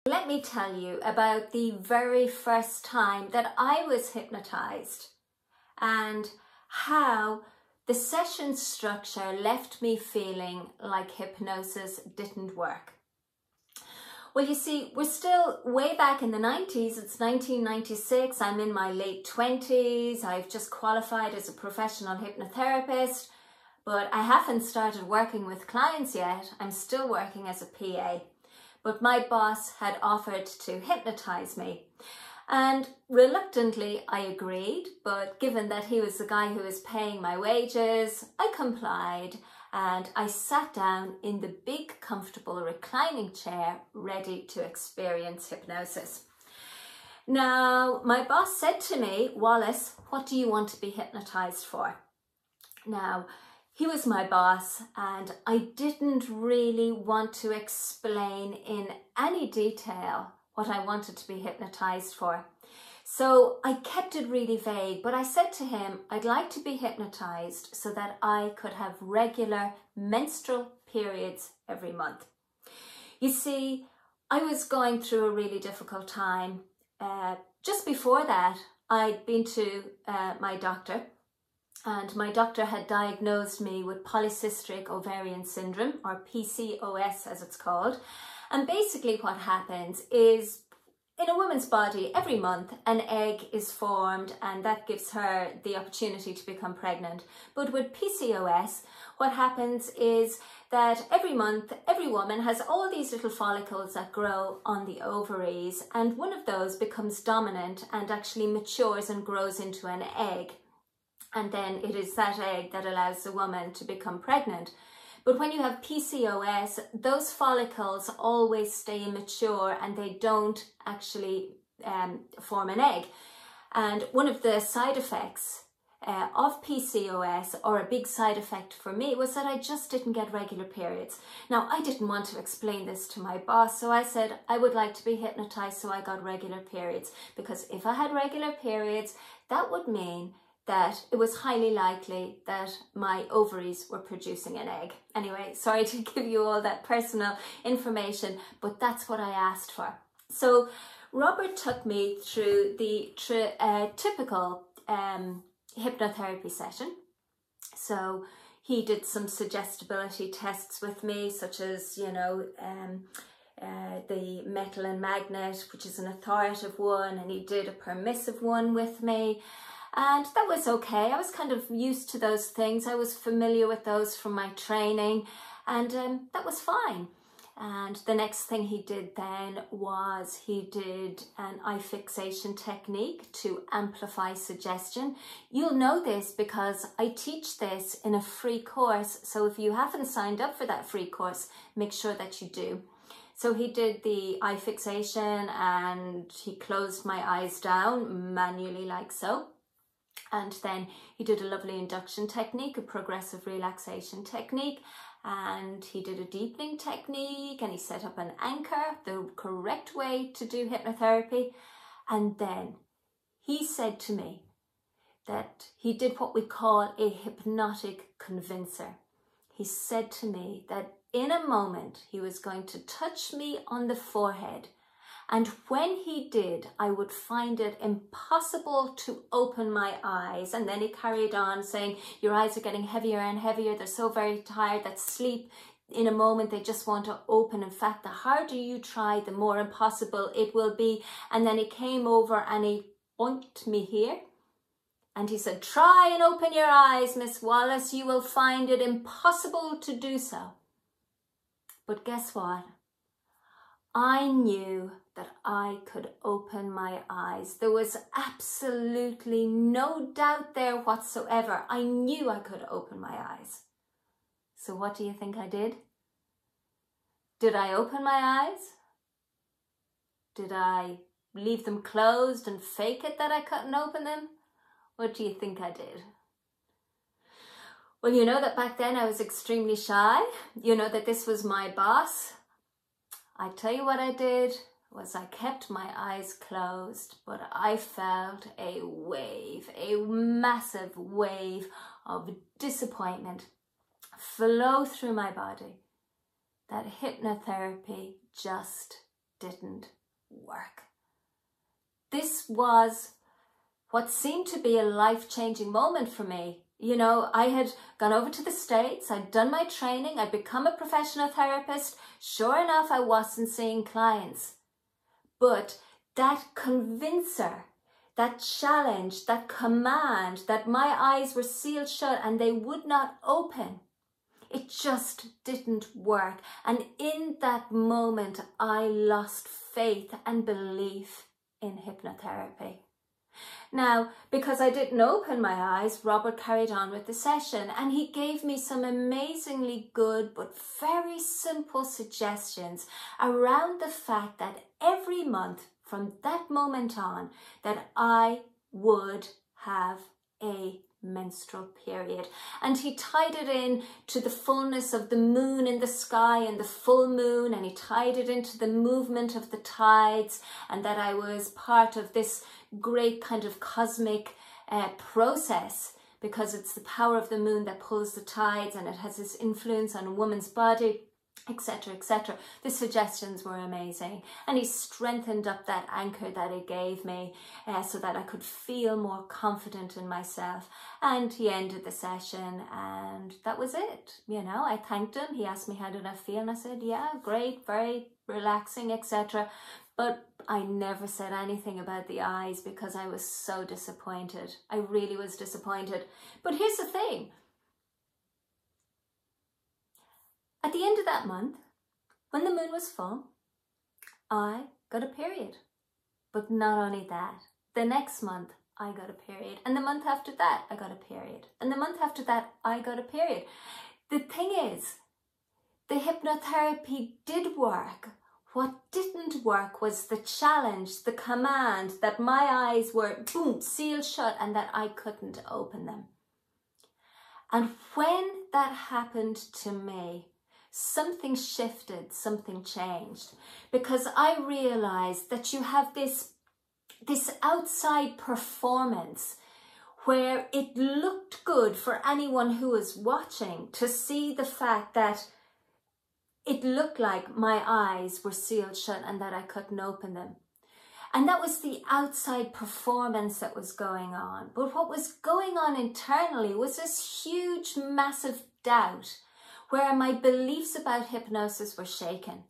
Let me tell you about the very first time that I was hypnotized and how the session structure left me feeling like hypnosis didn't work. Well, you see, we're still way back in the 90s. It's 1996. I'm in my late 20s. I've just qualified as a professional hypnotherapist, but I haven't started working with clients yet. I'm still working as a PA. But my boss had offered to hypnotize me. And reluctantly, I agreed, but given that he was the guy who was paying my wages, I complied and I sat down in the big, comfortable reclining chair, ready to experience hypnosis. Now, my boss said to me, "Wallace, what do you want to be hypnotized for?" Now, he was my boss and I didn't really want to explain in any detail what I wanted to be hypnotized for. So I kept it really vague, but I said to him, I'd like to be hypnotized so that I could have regular menstrual periods every month. You see, I was going through a really difficult time. Just before that, I'd been to my doctor, and my doctor had diagnosed me with polycystic ovarian syndrome, or PCOS as it's called. And basically what happens is, in a woman's body, every month an egg is formed and that gives her the opportunity to become pregnant. But with PCOS, what happens is that every month, every woman has all these little follicles that grow on the ovaries, and one of those becomes dominant and actually matures and grows into an egg. And then it is that egg that allows the woman to become pregnant. But when you have PCOS, those follicles always stay immature and they don't actually form an egg. And one of the side effects of PCOS, or a big side effect for me, was that I just didn't get regular periods. Now, I didn't want to explain this to my boss, so I said I would like to be hypnotized so I got regular periods, because if I had regular periods, that would mean that it was highly likely that my ovaries were producing an egg. Anyway, sorry to give you all that personal information, but that's what I asked for. So Robert took me through the typical hypnotherapy session. So he did some suggestibility tests with me, such as, you know, the metal and magnet, which is an authoritative one, and he did a permissive one with me. And that was okay. I was kind of used to those things. I was familiar with those from my training, and that was fine. And the next thing he did then was he did an eye fixation technique to amplify suggestion. You'll know this because I teach this in a free course. So if you haven't signed up for that free course, make sure that you do. So he did the eye fixation and he closed my eyes down manually like so. And then he did a lovely induction technique, a progressive relaxation technique, and he did a deepening technique, and he set up an anchor, the correct way to do hypnotherapy. And then he said to me that he did what we call a hypnotic convincer. He said to me that in a moment he was going to touch me on the forehead, and when he did, I would find it impossible to open my eyes. And then he carried on saying, your eyes are getting heavier and heavier. They're so very tired that sleep, in a moment, they just want to open. In fact, the harder you try, the more impossible it will be. And then he came over and he bonked me here. And he said, try and open your eyes, Miss Wallace. You will find it impossible to do so. But guess what? I knew that I could open my eyes. There was absolutely no doubt there whatsoever. I knew I could open my eyes. So what do you think I did? Did I open my eyes? Did I leave them closed and fake it that I couldn't open them? What do you think I did? Well, you know that back then I was extremely shy. You know that this was my boss. I tell you what I did was I kept my eyes closed, but I felt a wave, a massive wave of disappointment flow through my body that hypnotherapy just didn't work. This was what seemed to be a life-changing moment for me. You know, I had gone over to the States, I'd done my training, I'd become a professional therapist. Sure enough, I wasn't seeing clients. But that convincer, that challenge, that command, that my eyes were sealed shut and they would not open, it just didn't work. And in that moment, I lost faith and belief in hypnotherapy. Now, because I didn't open my eyes, Robert carried on with the session and he gave me some amazingly good but very simple suggestions around the fact that every month from that moment on that I would have a menstrual period. And he tied it in to the fullness of the moon in the sky and the full moon, and he tied it into the movement of the tides, and that I was part of this great kind of cosmic process, because it's the power of the moon that pulls the tides and it has this influence on a woman's body, etc., etc. The suggestions were amazing, and he strengthened up that anchor that it gave me so that I could feel more confident in myself. And he ended the session and that was it. You know, I thanked him. He asked me how did I feel, and I said, yeah, great, very relaxing, etc. But I never said anything about the eyes because I was so disappointed. I really was disappointed. But here's the thing. At the end of that month, when the moon was full, I got a period. But not only that, the next month I got a period. And the month after that, I got a period. And the month after that, I got a period. The thing is, the hypnotherapy did work. What didn't work was the challenge, the command that my eyes were, boom, sealed shut and that I couldn't open them. And when that happened to me, something shifted, something changed, because I realized that you have this outside performance where it looked good for anyone who was watching to see the fact that it looked like my eyes were sealed shut and that I couldn't open them. And that was the outside performance that was going on. But what was going on internally was this huge, massive doubt where my beliefs about hypnosis were shaken.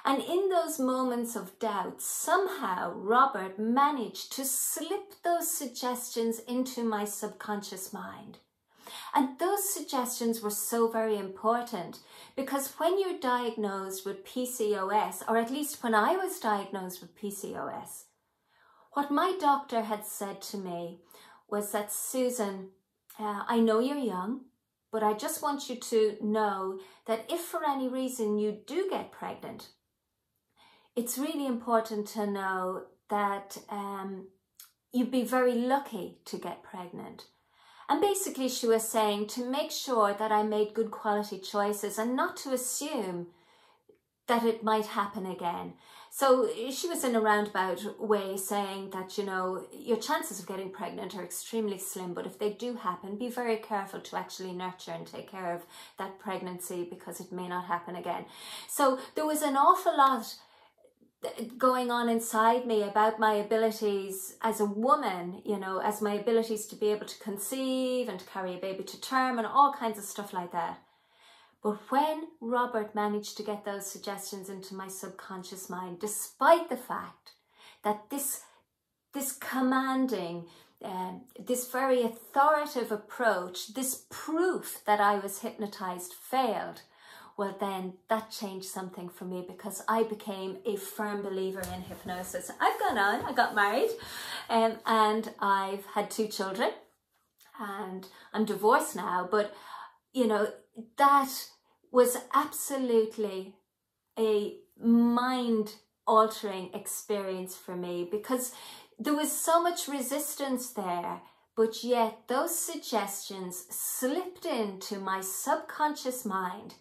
And in those moments of doubt, somehow Robert managed to slip those suggestions into my subconscious mind. And those suggestions were so very important because when you're diagnosed with PCOS, or at least when I was diagnosed with PCOS, what my doctor had said to me was that, Susan, I know you're young, but I just want you to know that if for any reason you do get pregnant, it's really important to know that you'd be very lucky to get pregnant. And basically she was saying to make sure that I made good quality choices and not to assume that it might happen again. So she was in a roundabout way saying that, you know, your chances of getting pregnant are extremely slim, but if they do happen, be very careful to actually nurture and take care of that pregnancy because it may not happen again. So there was an awful lot going on inside me about my abilities as a woman, you know, as my abilities to be able to conceive and to carry a baby to term and all kinds of stuff like that. But when Robert managed to get those suggestions into my subconscious mind, despite the fact that this commanding, this very authoritative approach, this proof that I was hypnotized failed, well then that changed something for me because I became a firm believer in hypnosis. I've gone on, I got married and I've had 2 children and I'm divorced now, but you know, that was absolutely a mind-altering experience for me because there was so much resistance there, but yet those suggestions slipped into my subconscious mind.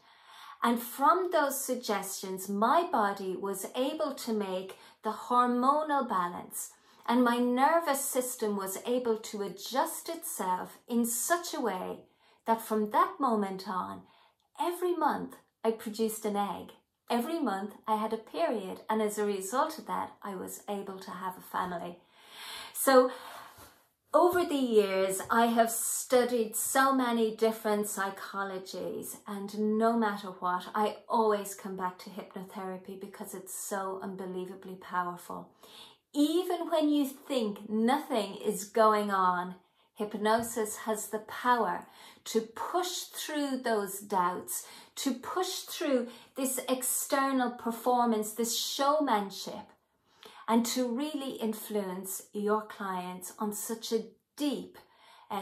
And from those suggestions, my body was able to make the hormonal balance and my nervous system was able to adjust itself in such a way that from that moment on, every month I produced an egg. every month I had a period, and as a result of that, I was able to have a family. So over the years, I have studied so many different psychologies, and no matter what, I always come back to hypnotherapy because it's so unbelievably powerful. Even when you think nothing is going on, hypnosis has the power to push through those doubts, to push through this external performance, this showmanship, and to really influence your clients on such a deep,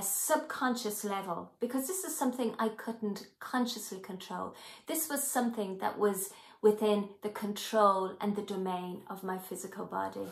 subconscious level, because this is something I couldn't consciously control. This was something that was within the control and the domain of my physical body.